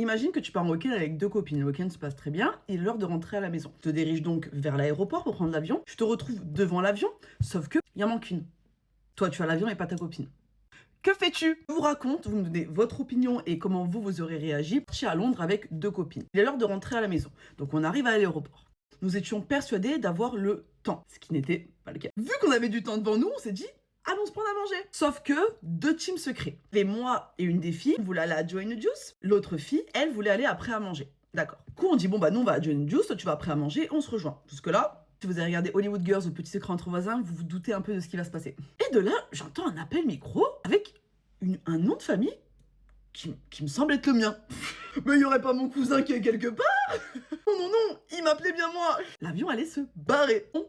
Imagine que tu pars en week-end avec 2 copines. Le week-end se passe très bien. Il est l'heure de rentrer à la maison. Tu te diriges donc vers l'aéroport pour prendre l'avion. Tu te retrouves devant l'avion, sauf que il en manque une. Toi, tu as l'avion et pas ta copine. Que fais-tu? Je vous raconte, vous me donnez votre opinion et comment vous aurez réagi. Je suis à Londres avec 2 copines. Il est l'heure de rentrer à la maison. Donc on arrive à l'aéroport. Nous étions persuadés d'avoir le temps, ce qui n'était pas le cas. Vu qu'on avait du temps devant nous, on s'est dit, allons se prendre à manger. Sauf que 2 teams se créent. Et moi et une des filles voulaient aller à Joe & Juice. L'autre fille, elle voulait aller après à manger. D'accord. Du coup, on dit, bon bah nous on va à Joe & Juice, toi tu vas après à manger, on se rejoint. Jusque là, si vous avez regardé Hollywood Girls ou Petit secret entre voisins, vous vous doutez un peu de ce qui va se passer. Et de là, j'entends un appel micro avec un nom de famille qui me semble être le mien. Mais il y aurait pas mon cousin qui est quelque part? Oh non, non, il m'appelait bien moi. L'avion allait se barrer. On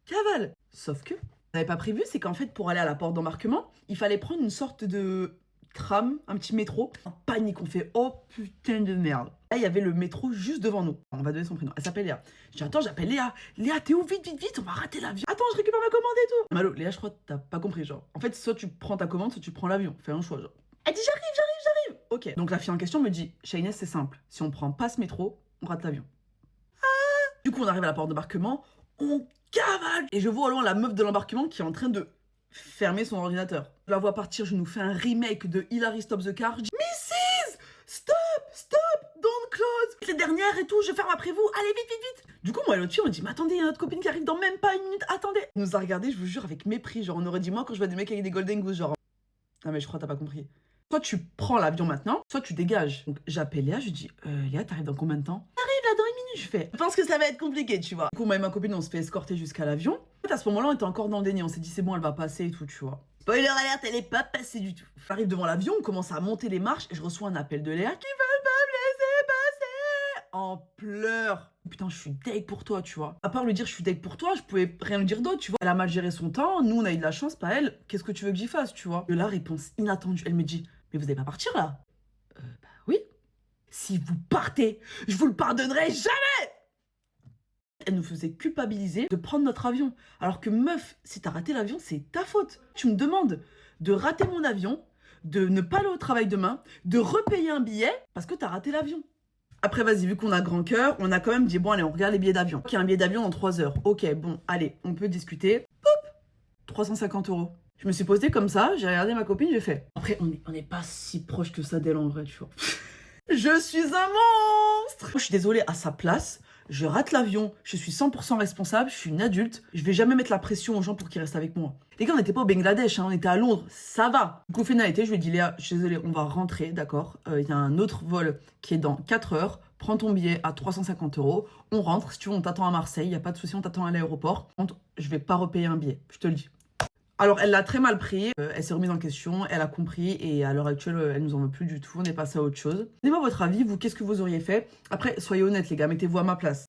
cavale. Sauf que, on n'avait pas prévu, c'est qu'en fait, pour aller à la porte d'embarquement, il fallait prendre une sorte de tram, un petit métro. En panique, on fait, oh putain de merde. Là, il y avait le métro juste devant nous. On va donner son prénom. Elle s'appelle Léa. Je dis, attends, j'appelle Léa. Léa, t'es où? Vite, vite, vite, on va rater l'avion. Attends, je récupère ma commande et tout. Malo, Léa, je crois que t'as pas compris, genre. En fait, soit tu prends ta commande, soit tu prends l'avion. Fais un choix, genre. Elle dit, j'arrive. Ok. Donc la fille en question me dit, chez Inès, c'est simple. Si on prend pas ce métro, on rate l'avion. Du coup, on arrive à la porte d'embarquement, on cavale. Et je vois au loin la meuf de l'embarquement qui est en train de fermer son ordinateur. Je la vois partir, je nous fais un remake de Hilary Stop the Car. Je dis, Mrs. Stop, don't close. Les dernières et tout, je ferme après vous. Allez, vite. Du coup, moi et l'autre fille, on dit, mais attendez, il y a notre copine qui arrive dans même pas une minute, attendez. Elle nous a regardé, je vous jure, avec mépris. Genre, on aurait dit, moi, quand je vois des mecs avec des golden goose, genre, ah, mais je crois que t'as pas compris. Soit tu prends l'avion maintenant, soit tu dégages. Donc j'appelle Léa, je dis, Léa, t'arrives dans combien de temps? J'arrive là dans une minute, je fais. Je pense que ça va être compliqué, tu vois. Du coup, moi et ma copine, on se fait escorter jusqu'à l'avion. En fait, à ce moment-là, on était encore dans le déni. On s'est dit, c'est bon, elle va passer et tout, tu vois. Spoiler alert, elle est pas passée du tout. J'arrive devant l'avion, on commence à monter les marches et je reçois un appel de Léa qui veulent pas me laisser passer. En pleurs. Putain, je suis deg pour toi, tu vois. À part lui dire je suis deg pour toi, je pouvais rien lui dire d'autre, tu vois. Elle a mal géré son temps, nous on a eu de la chance, pas elle. Qu'est-ce que tu veux que j'y fasse, tu vois? De la réponse inattendue, elle me dit, mais vous allez pas partir là? Bah oui. Si vous partez, je vous le pardonnerai jamais. Elle nous faisait culpabiliser de prendre notre avion. Alors que meuf, si t'as raté l'avion, c'est ta faute. Tu me demandes de rater mon avion, de ne pas aller au travail demain, de repayer un billet parce que t'as raté l'avion. Après, vas-y, vu qu'on a grand cœur, on a quand même dit, bon, allez, on regarde les billets d'avion. Il y a un billet d'avion dans 3 heures. Ok, bon, allez, on peut discuter. Poup 350 €. Je me suis posée comme ça, j'ai regardé ma copine, j'ai fait. Après, on n'est pas si proche que ça d'elle en vrai, tu vois. Je suis un monstre. Je suis désolée, à sa place, je rate l'avion, je suis 100% responsable, je suis une adulte, je vais jamais mettre la pression aux gens pour qu'ils restent avec moi. Les gars, on n'était pas au Bangladesh, hein, on était à Londres, ça va. Du coup, finalité, je lui ai dit, Léa, je suis désolée, on va rentrer, d'accord. Il y a un autre vol qui est dans 4 heures, prends ton billet à 350 €, on rentre, si tu veux, on t'attend à Marseille, il n'y a pas de souci, on t'attend à l'aéroport. Je vais pas repayer un billet, je te le dis. Alors, elle l'a très mal pris, elle s'est remise en question, elle a compris et à l'heure actuelle, elle nous en veut plus du tout, on est passé à autre chose. Donnez-moi votre avis, vous, qu'est-ce que vous auriez fait? Après, soyez honnêtes les gars, mettez-vous à ma place.